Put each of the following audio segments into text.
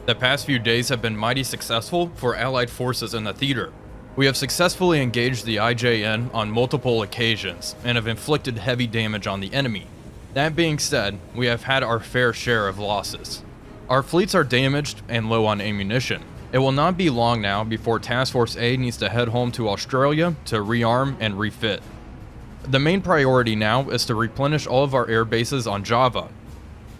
The past few days have been mighty successful for Allied forces in the theater. We have successfully engaged the IJN on multiple occasions and have inflicted heavy damage on the enemy. That being said, we have had our fair share of losses. Our fleets are damaged and low on ammunition. It will not be long now before Task Force A needs to head home to Australia to rearm and refit. The main priority now is to replenish all of our air bases on Java.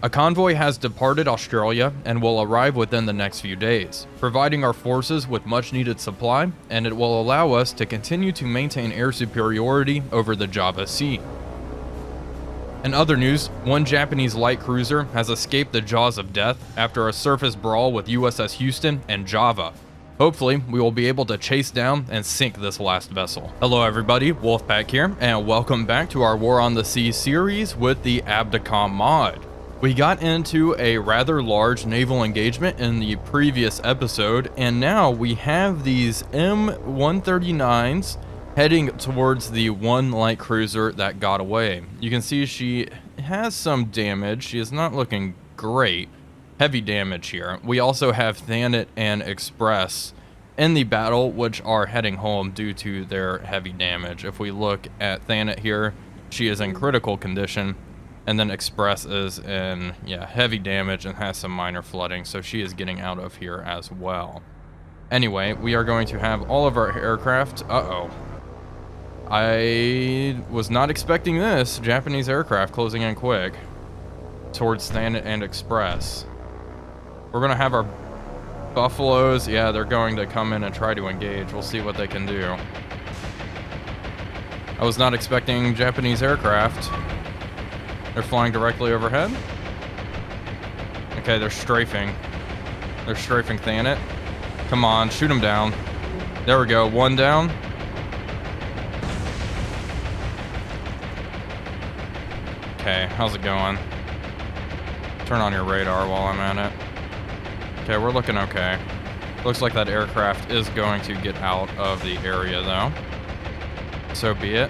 A convoy has departed Australia and will arrive within the next few days, providing our forces with much needed supply, and it will allow us to continue to maintain air superiority over the Java Sea. In other news, one Japanese light cruiser has escaped the jaws of death after a surface brawl with USS Houston and Java. Hopefully, we will be able to chase down and sink this last vessel. Hello everybody, Wolfpack here, and welcome back to our War on the Sea series with the Abdicom mod. We got into a rather large naval engagement in the previous episode, and now we have these M139s heading towards the one light cruiser that got away. You can see she has some damage. She is not looking great. Heavy damage here. We also have Thanet and Express in the battle, which are heading home due to their heavy damage. If we look at Thanet here, she is in critical condition. And then Express is in, heavy damage and has some minor flooding, so she is getting out of here as well. Anyway, we are going to have all of our aircraft. Uh-oh. I was not expecting this. Japanese aircraft closing in quick towards Thanet and Express. We're going to have our Buffaloes. Yeah, they're going to come in and try to engage. We'll see what they can do. I was not expecting Japanese aircraft. They're flying directly overhead. Okay, they're strafing. They're strafing Thanet. Come on, shoot them down. There we go, one down. Okay, how's it going? Turn on your radar while I'm at it. Okay, we're looking okay. Looks like that aircraft is going to get out of the area though. So be it.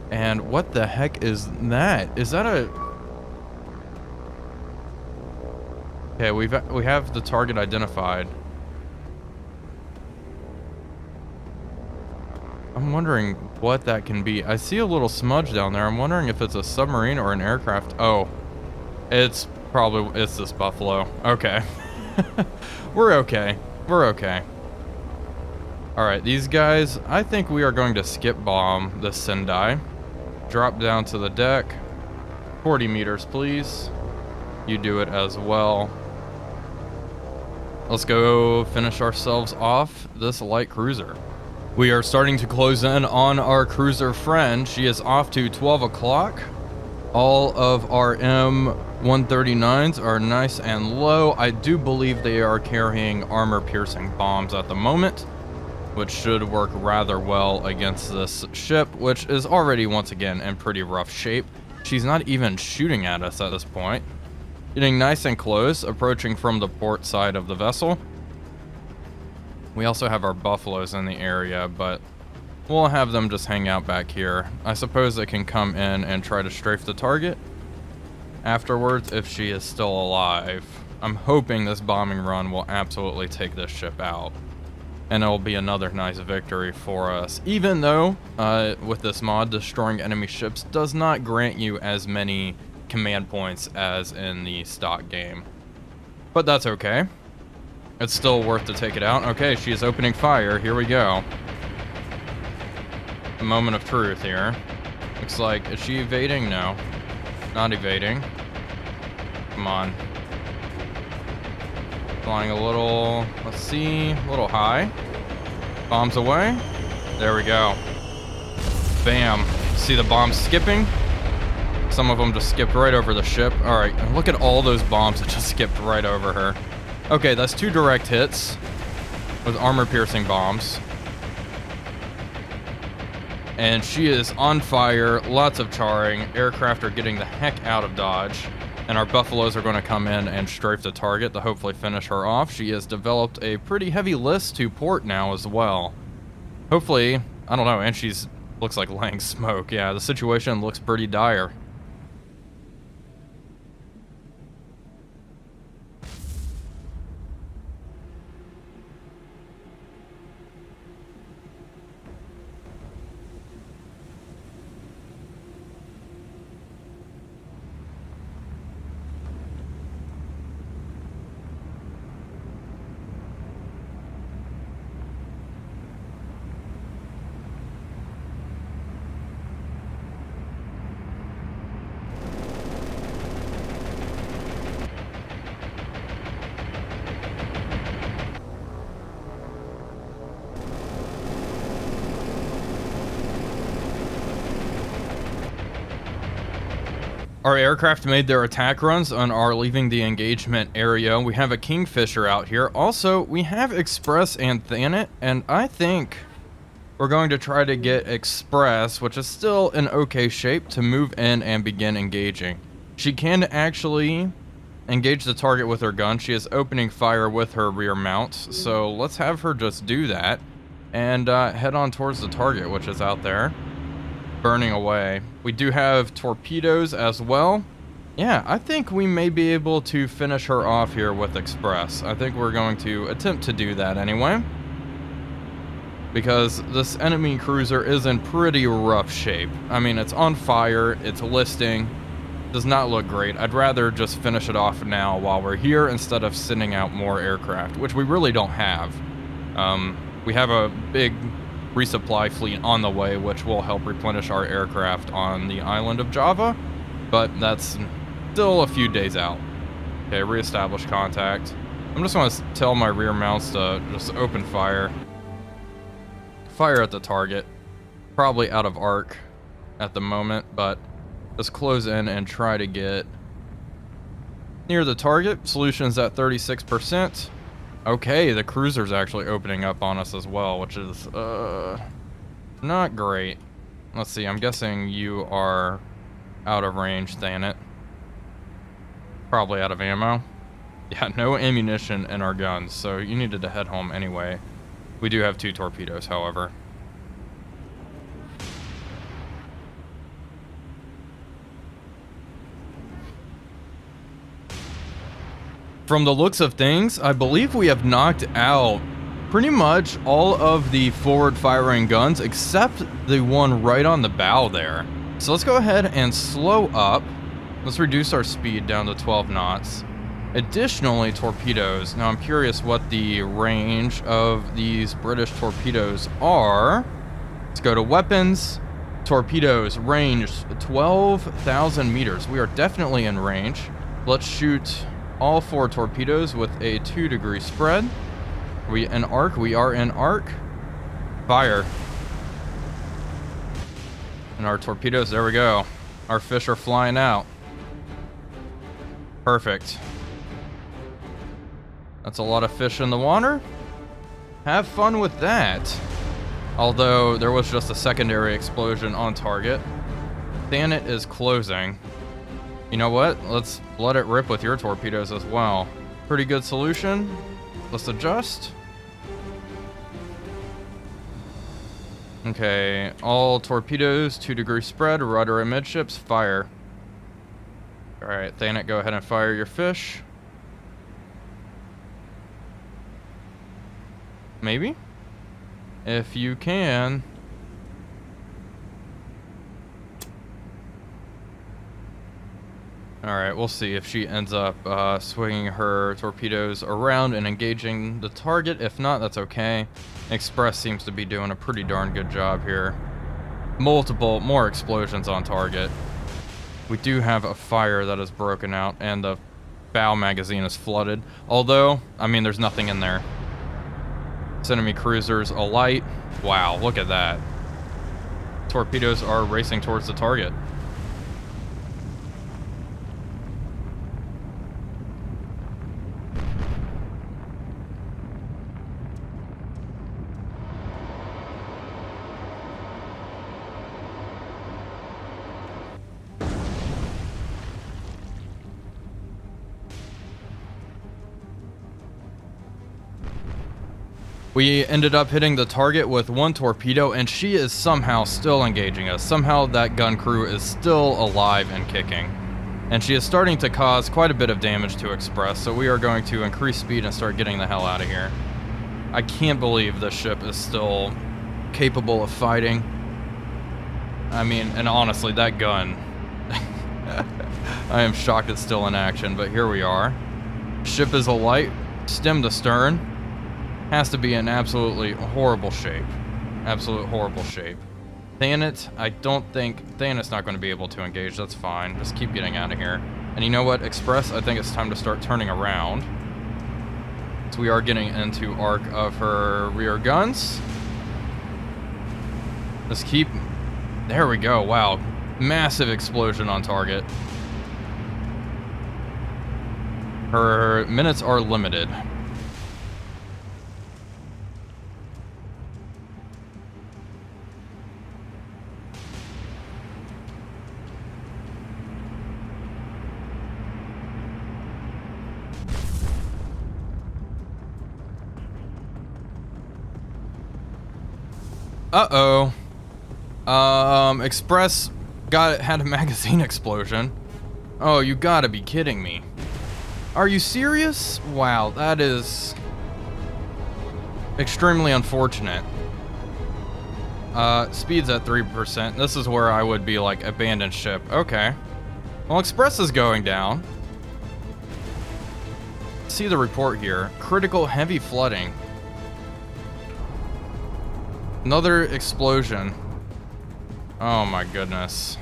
And what the heck is that? Is that a... Okay, we have the target identified. I'm wondering what that can be. I see a little smudge down there. I'm wondering if it's a submarine or an aircraft. Oh, it's this Buffalo. Okay. We're okay. We're okay. Alright, these guys, I think we are going to skip bomb the Sendai. Drop down to the deck. 40 meters, please. You do it as well. Let's go finish ourselves off this light cruiser. We are starting to close in on our cruiser friend. She is off to 12 o'clock. All of our M139s are nice and low. I do believe they are carrying armor-piercing bombs at the moment, which should work rather well against this ship, which is already once again in pretty rough shape. She's not even shooting at us at this point. Getting nice and close, approaching from the port side of the vessel. We also have our Buffaloes in the area, but we'll have them just hang out back here. I suppose they can come in and try to strafe the target afterwards if she is still alive. I'm hoping this bombing run will absolutely take this ship out. And it'll be another nice victory for us. Even though, with this mod, destroying enemy ships does not grant you as many command points as in the stock game. But that's okay. It's still worth to take it out. Okay, she is opening fire. Here we go. A moment of truth here. Looks like, is she evading? No. Not evading. Come on. Flying a little, let's see, a little high. Bombs away. There we go. Bam. See the bombs skipping? Some of them just skipped right over the ship. All right, and look at all those bombs that just skipped right over her. Okay, that's 2 direct hits with armor-piercing bombs. And she is on fire, lots of charring. Aircraft are getting the heck out of Dodge. And our Buffaloes are going to come in and strafe the target to hopefully finish her off. She has developed a pretty heavy list to port now as well. Hopefully, I don't know, and she's looks like laying smoke. Yeah, the situation looks pretty dire. Our aircraft made their attack runs and are leaving the engagement area. We have a Kingfisher out here. Also, we have Express and Thanet, and I think we're going to try to get Express, which is still in okay shape, to move in and begin engaging. She can actually engage the target with her gun. She is opening fire with her rear mount, so let's have her just do that and head on towards the target, which is out there, burning away. We do have torpedoes as well. Yeah, I think we may be able to finish her off here with Express. I think we're going to attempt to do that anyway, because this enemy cruiser is in pretty rough shape. I mean, it's on fire, it's listing, does not look great. I'd rather just finish it off now while we're here instead of sending out more aircraft, which we really don't have. We have a big resupply fleet on the way, which will help replenish our aircraft on the island of Java, but that's still a few days out. Okay, reestablish contact. I'm just going to tell my rear mounts to just open fire. Fire at the target. Probably out of arc at the moment, but let's close in and try to get near the target. Solution's at 36%. Okay, the cruiser's actually opening up on us as well, which is not great. Let's see, I'm guessing you are out of range, Thanet. Probably out of ammo. Yeah, no ammunition in our guns, so you needed to head home anyway. We do have 2 torpedoes, however. From the looks of things, I believe we have knocked out pretty much all of the forward-firing guns except the one right on the bow there. So let's go ahead and slow up. Let's reduce our speed down to 12 knots. Additionally, torpedoes. Now I'm curious what the range of these British torpedoes are. Let's go to weapons. Torpedoes, range 12,000 meters. We are definitely in range. Let's shoot all 4 torpedoes with a 2-degree spread. Are we in arc? We are in arc. Fire. And our torpedoes, there we go. Our fish are flying out. Perfect. That's a lot of fish in the water. Have fun with that. Although there was just a secondary explosion on target. Thanet is closing. You know what? Let's let it rip with your torpedoes as well. Pretty good solution. Let's adjust. Okay, all torpedoes, 2-degree spread, rudder amidships, fire. Alright, Thanet, go ahead and fire your fish. Maybe? If you can. Alright, we'll see if she ends up swinging her torpedoes around and engaging the target. If not, that's okay. Express seems to be doing a pretty darn good job here. Multiple more explosions on target. We do have a fire that is broken out, and the bow magazine is flooded. Although, I mean, there's nothing in there. Enemy cruisers alight. Wow, look at that. Torpedoes are racing towards the target. We ended up hitting the target with 1 torpedo, and she is somehow still engaging us. Somehow that gun crew is still alive and kicking. And she is starting to cause quite a bit of damage to Express, so we are going to increase speed and start getting the hell out of here. I can't believe this ship is still capable of fighting. I mean, and honestly, that gun... I am shocked it's still in action, but here we are. Ship is alight, stem to stern. Has to be in absolutely horrible shape. Absolute horrible shape. Thanet, I don't think... Thanet's not going to be able to engage. That's fine. Just keep getting out of here. And you know what, Express? I think it's time to start turning around. So we are getting into arc of her rear guns. Let's keep... There we go. Wow. Massive explosion on target. Her minutes are limited. Uh-oh. Express had a magazine explosion. Oh, you gotta be kidding me. Are you serious? Wow, that is extremely unfortunate. Speed's at 3%. This is where I would be like, abandoned ship. Okay. Well, Express is going down. See the report here. Critical heavy flooding. Another explosion. Oh my goodness.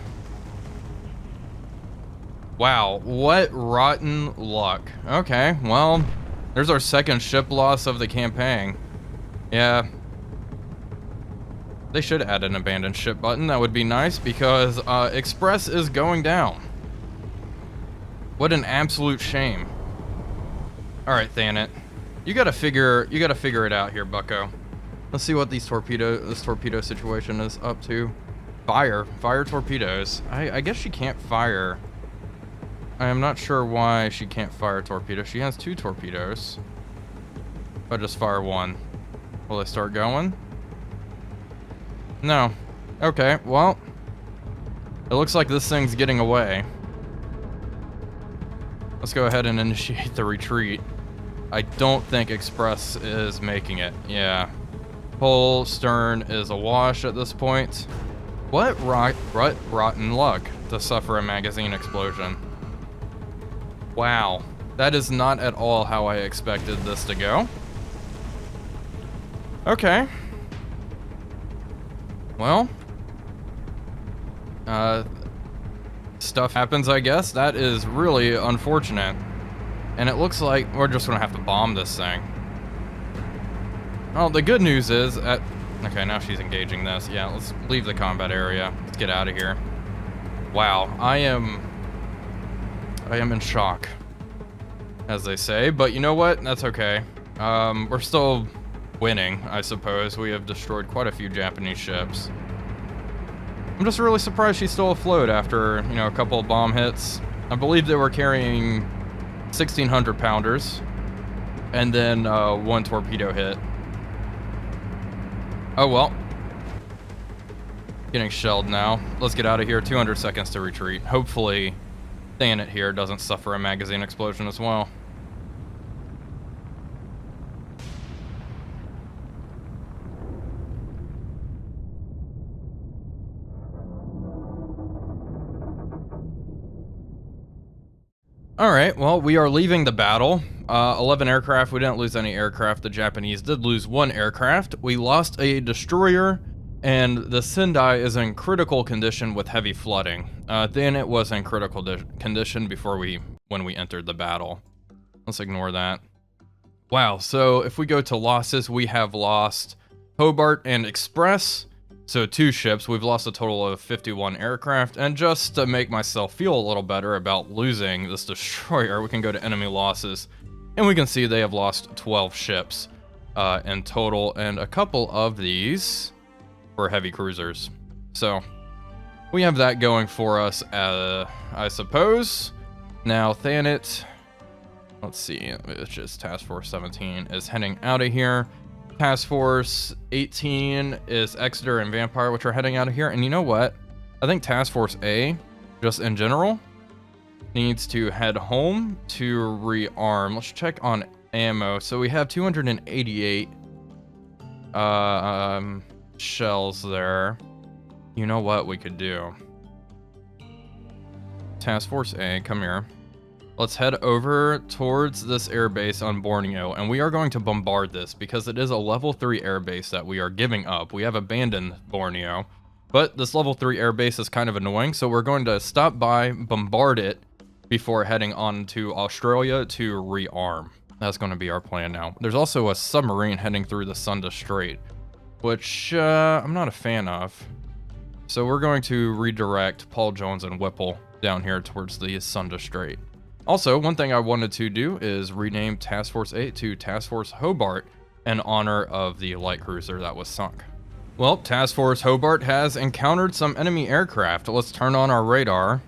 Wow, what rotten luck. Okay, well, there's our second ship loss of the campaign. Yeah. They should add an abandoned ship button. That would be nice because Express is going down. What an absolute shame. All right, Thanet. You gotta figure it out here, bucko. Let's see what this torpedo situation is up to. Fire torpedoes. I guess she can't fire. I am not sure why she can't fire torpedoes. She has 2 torpedoes. I'll just fire 1. Will they start going? No. Okay, well. It looks like this thing's getting away. Let's go ahead and initiate the retreat. I don't think Express is making it. Yeah. Hull stern is awash at this point. What rotten luck to suffer a magazine explosion. Wow. That is not at all how I expected this to go. Okay. Well. Stuff happens, I guess. That is really unfortunate. And it looks like we're just gonna have to bomb this thing. Well, the good news is okay, now she's engaging this. Yeah, let's leave the combat area. Let's get out of here. Wow, I am in shock, as they say, but you know what? That's okay. We're still winning, I suppose. We have destroyed quite a few Japanese ships. I'm just really surprised she's still afloat after, you know, a couple of bomb hits. I believe they were carrying 1,600 pounders, and then 1 torpedo hit. Oh well. Getting shelled now. Let's get out of here. 200 seconds to retreat. Hopefully, Thanet here doesn't suffer a magazine explosion as well. Alright, well, we are leaving the battle. 11 aircraft. We didn't lose any aircraft. The Japanese did lose 1 aircraft. We lost a destroyer, and the Sendai is in critical condition with heavy flooding. Then it was in critical condition when we entered the battle. Let's ignore that. Wow, so if we go to losses, we have lost Hobart and Express. So 2 ships. We've lost a total of 51 aircraft. And just to make myself feel a little better about losing this destroyer, we can go to enemy losses. And we can see they have lost 12 ships in total. And a couple of these were heavy cruisers. So we have that going for us, I suppose. Now Thanet, let's see, which is Task Force 17, is heading out of here. Task Force 18 is Exeter and Vampire, which are heading out of here. And you know what? I think Task Force A, just in general, needs to head home to rearm. Let's check on ammo. So we have 288 shells there. You know what we could do? Task Force A, come here. Let's head over towards this airbase on Borneo, and we are going to bombard this because it is a level 3 airbase that we are giving up. We have abandoned Borneo, but this level 3 airbase is kind of annoying, so we're going to stop by, bombard it, before heading on to Australia to rearm. That's going to be our plan now. There's also a submarine heading through the Sunda Strait, which I'm not a fan of. So we're going to redirect Paul Jones and Whipple down here towards the Sunda Strait. Also, one thing I wanted to do is rename Task Force 8 to Task Force Hobart in honor of the light cruiser that was sunk. Well, Task Force Hobart has encountered some enemy aircraft. Let's turn on our radar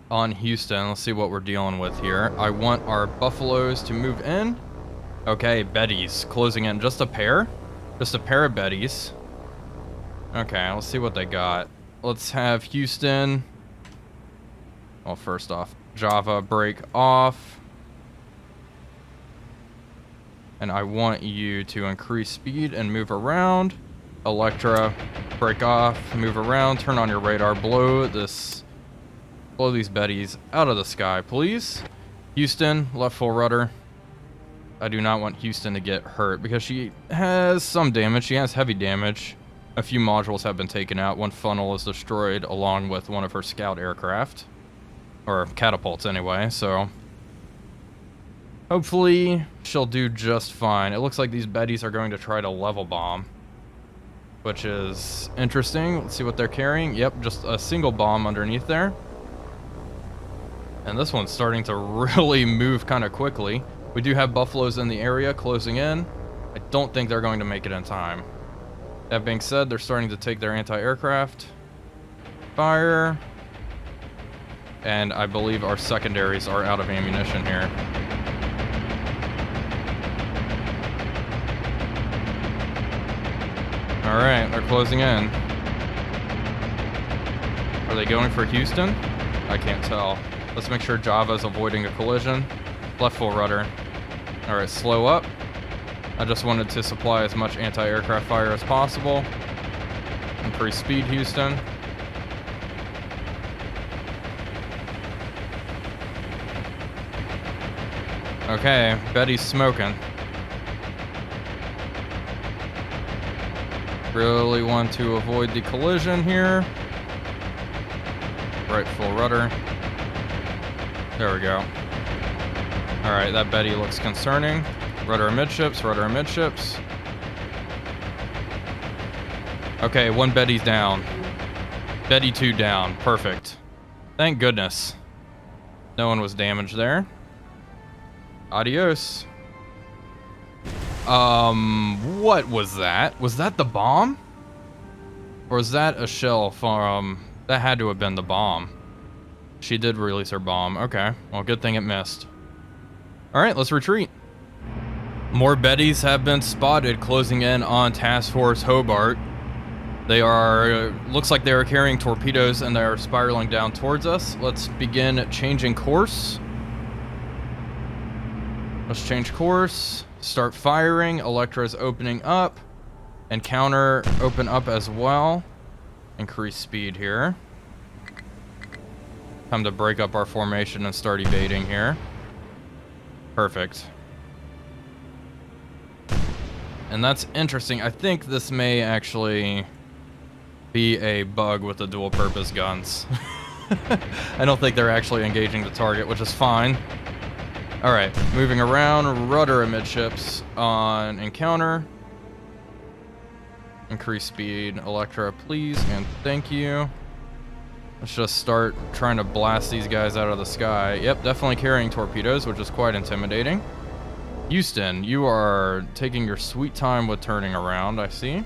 on Houston. Let's see what we're dealing with here. I want our buffaloes to move in. Okay, betties closing in. Just a pair? Just a pair of betties. Okay, let's see what they got. Let's have Houston. Well, first off, Java break off. And I want you to increase speed and move around. Electra, break off, move around, turn on your radar, blow these betties out of the sky, please. Houston, left full rudder. I do not want Houston to get hurt because she has some damage. She has heavy damage. A few modules have been taken out. One funnel is destroyed along with one of her scout aircraft. Or catapults anyway, so hopefully she'll do just fine. It looks like these betties are going to try to level bomb, which is interesting. Let's see what they're carrying. Yep, just a single bomb underneath there. And this one's starting to really move kind of quickly. We do have buffaloes in the area closing in. I don't think they're going to make it in time. That being said, they're starting to take their anti-aircraft fire. And I believe our secondaries are out of ammunition here. Alright, they're closing in. Are they going for Houston? I can't tell. Let's make sure Java's avoiding a collision. Left full rudder. Alright, slow up. I just wanted to supply as much anti-aircraft fire as possible. Increase speed, Houston. Okay, Betty's smoking. Really want to avoid the collision here. Right full rudder. There we go. Alright, that Betty looks concerning. Rudder amidships, rudder amidships. Okay, one Betty's down. Betty 2 down. Perfect. Thank goodness. No one was damaged there. Adios. What was that? Was that the bomb? Or was that a shell from... That had to have been the bomb. She did release her bomb. Okay. Well, good thing it missed. Alright, let's retreat. More betties have been spotted closing in on Task Force Hobart. They are... Looks like they are carrying torpedoes and they are spiraling down towards us. Let's begin changing course. Let's change course, start firing. Electra's opening up, and counter open up as well. Increase speed here. Time to break up our formation and start evading here. Perfect. And that's interesting. I think this may actually be a bug with the dual purpose guns. I don't think they're actually engaging the target, which is fine. Alright, moving around, rudder amidships on encounter. Increase speed, Electra, please, and thank you. Let's just start trying to blast these guys out of the sky. Yep, definitely carrying torpedoes, which is quite intimidating. Houston, you are taking your sweet time with turning around, I see.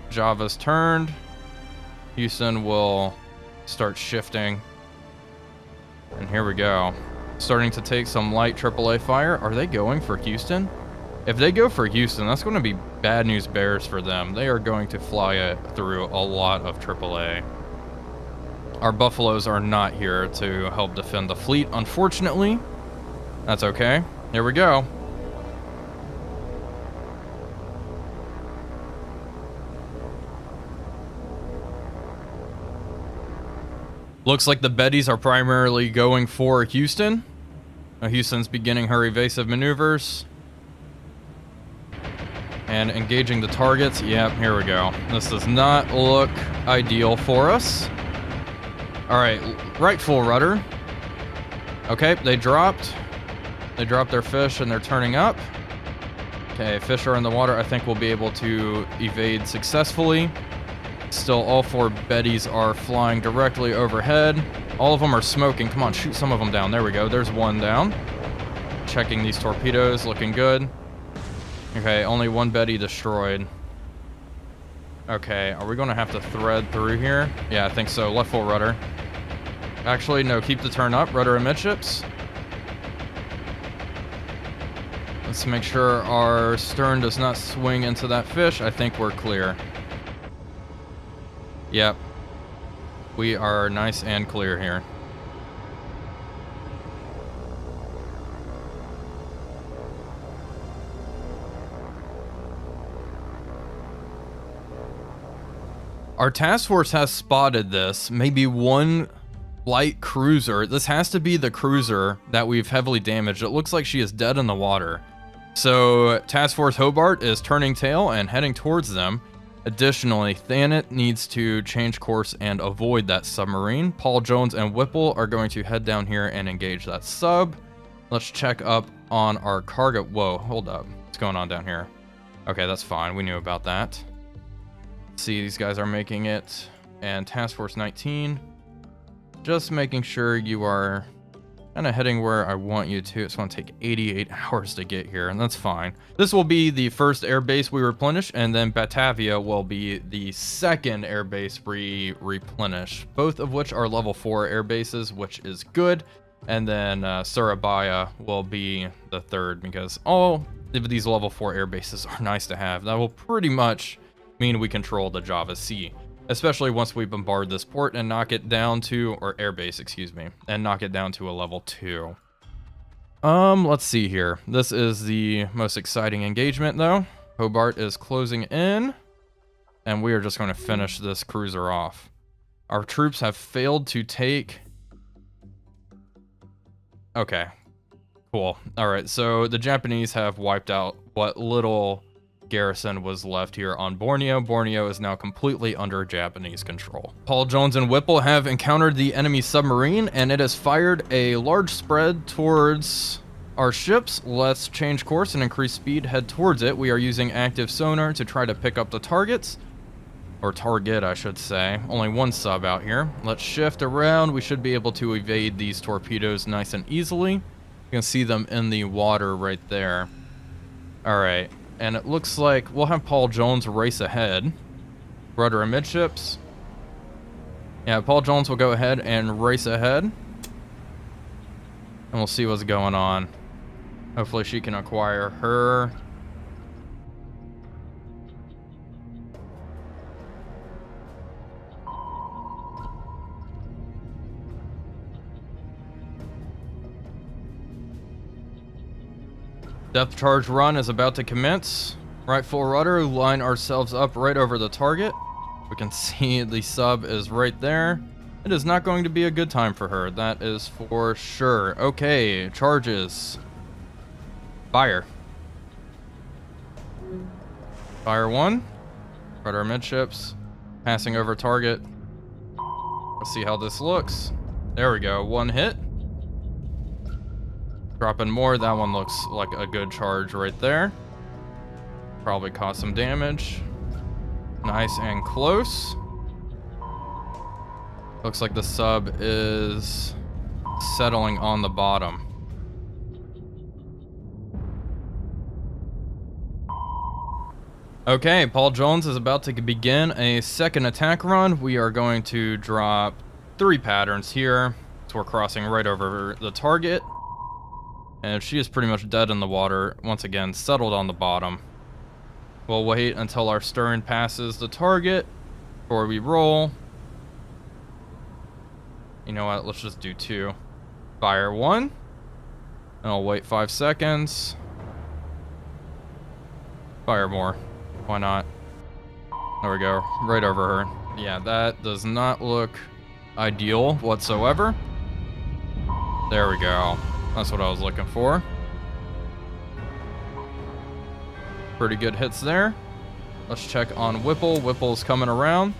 Java's turned. Houston will start shifting. And here we go. Starting to take some light AAA fire. Are they going for Houston? If they go for Houston, that's going to be bad news bears for them. They are going to fly it through a lot of AAA. Our buffaloes are not here to help defend the fleet, unfortunately. That's okay. Here we go. Looks like the betties are primarily going for Houston. Houston's beginning her evasive maneuvers. And engaging the targets. Yep, here we go. This does not look ideal for us. Alright, right full rudder. Okay, they dropped. They dropped their fish and they're turning up. Okay, fish are in the water. I think we'll be able to evade successfully. Still, all 4 betties are flying directly overhead. All of them are smoking. Come on, shoot some of them down. There we go. There's one down. Checking these torpedoes. Looking good. Okay, only one Betty destroyed. Okay, are we going to have to thread through here? Yeah, I think so. Left full rudder. Actually, no, keep the turn up. Rudder amidships. Let's make sure our stern does not swing into that fish. I think we're clear. Yep. We are nice and clear here. Our task force has spotted this. Maybe one light cruiser. This has to be the cruiser that we've heavily damaged. It looks like she is dead in the water. So Task Force Hobart is turning tail and heading towards them. Additionally, Thanet needs to change course and avoid that submarine. Paul Jones and Whipple are going to head down here and engage that sub. Let's check up on our cargo. Whoa, hold up. What's going on down here? Okay, that's fine. We knew about that. See, these guys are making it. And Task Force 19, just making sure you are kind of heading where I want you to. It's going to take 88 hours to get here, and that's fine. This will be the first airbase we replenish, and then Batavia will be the second airbase we replenish, both of which are level 4 airbases, which is good. And then Surabaya will be the third, because all of these level 4 airbases are nice to have. That will pretty much mean we control the Java Sea, especially once we bombard this port and knock it down to, or airbase, excuse me, and knock it down to a level 2. Let's see here. This is the most exciting engagement though. Hobart is closing in, and we are just going to finish this cruiser off. Our troops have failed to take... Okay, cool. All right, so the Japanese have wiped out what little garrison was left here on Borneo. Borneo is now completely under Japanese control. Paul Jones and Whipple have encountered the enemy submarine, and it has fired a large spread towards our ships. Let's change course and increase speed, head towards it. We are using active sonar to try to pick up the targets, or target, I should say. Only one sub out here. Let's shift around. We should be able to evade these torpedoes nice and easily. You can see them in the water right there. All right. And it looks like we'll have Paul Jones race ahead. Rudder amidships. Yeah, Paul Jones will go ahead and race ahead. And we'll see what's going on. Hopefully she can acquire her. Depth charge run is about to commence. Right full rudder, line ourselves up right over the target. We can see the sub is right there. It is not going to be a good time for her, that is for sure. Okay, charges. Fire. Fire 1. Rudder midships. Passing over target. Let's see how this looks. There we go, 1 hit. Dropping more. That one looks like a good charge right there. Probably caused some damage. Nice and close. Looks like the sub is settling on the bottom. Okay, Paul Jones is about to begin a second attack run. We are going to drop 3 patterns here. So we're crossing right over the target. And she is pretty much dead in the water, once again, settled on the bottom. We'll wait until our stern passes the target before we roll. You know what, let's just do 2. Fire 1. And I'll wait 5 seconds. Fire more. Why not? There we go, right over her. Yeah, that does not look ideal whatsoever. There we go. That's what I was looking for. Pretty good hits there. Let's check on Whipple. Whipple's coming around.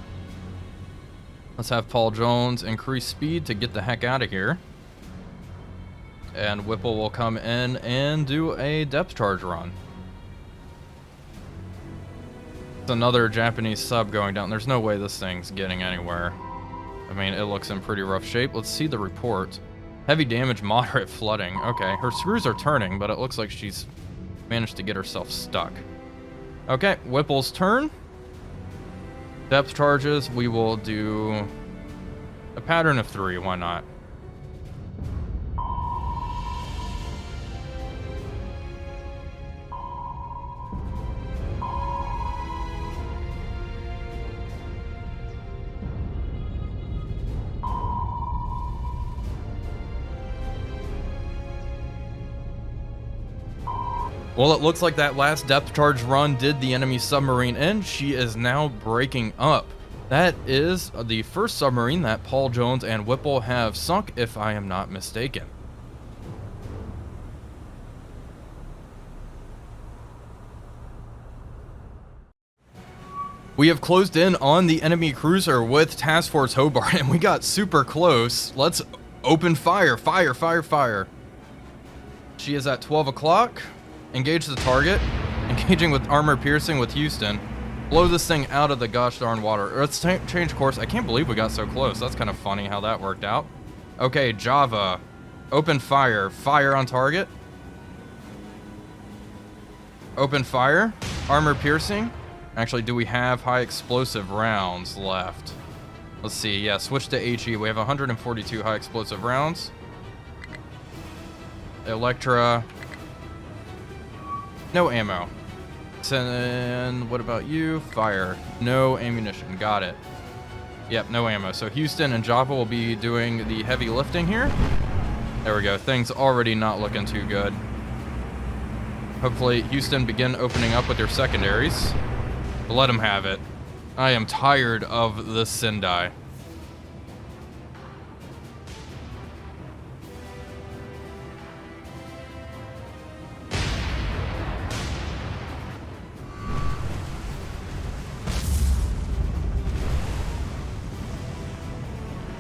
Let's have Paul Jones increase speed to get the heck out of here. And Whipple will come in and do a depth charge run. It's another Japanese sub going down. There's no way this thing's getting anywhere. I mean, it looks in pretty rough shape. Let's see the report. Heavy damage, moderate flooding. Okay, her screws are turning, but it looks like she's managed to get herself stuck. Okay, Whipple's turn. Depth charges, we will do a pattern of 3, why not? Well, it looks like that last depth charge run did the enemy submarine in. She is now breaking up. That is the first submarine that Paul Jones and Whipple have sunk, if I am not mistaken. We have closed in on the enemy cruiser with Task Force Hobart, and we got super close. Let's open fire. Fire, fire, fire. She is at 12 o'clock. Engage the target. Engaging with armor piercing with Houston. Blow this thing out of the gosh darn water. Let's change course. I can't believe we got so close. That's kind of funny how that worked out. Okay, Java. Open fire. Fire on target. Open fire. Armor piercing. Actually, do we have high explosive rounds left? Let's see. Yeah, switch to HE. We have 142 high explosive rounds. Electra. No ammo. And what about you? Fire. No ammunition. Got it. Yep, no ammo. So Houston and Java will be doing the heavy lifting here. There we go. Things already not looking too good. Hopefully Houston begin opening up with their secondaries. Let them have it. I am tired of this Sendai.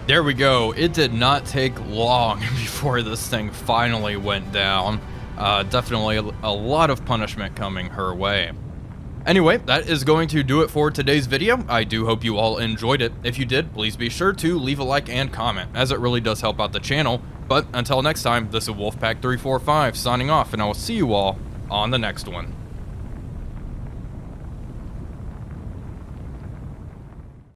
There we go. It did not take long before this thing finally went down. Definitely a lot of punishment coming her way. Anyway, that is going to do it for today's video. I do hope you all enjoyed it. If you did, please be sure to leave a like and comment, as it really does help out the channel. But until next time, this is Wolfpack345 signing off, and I will see you all on the next one.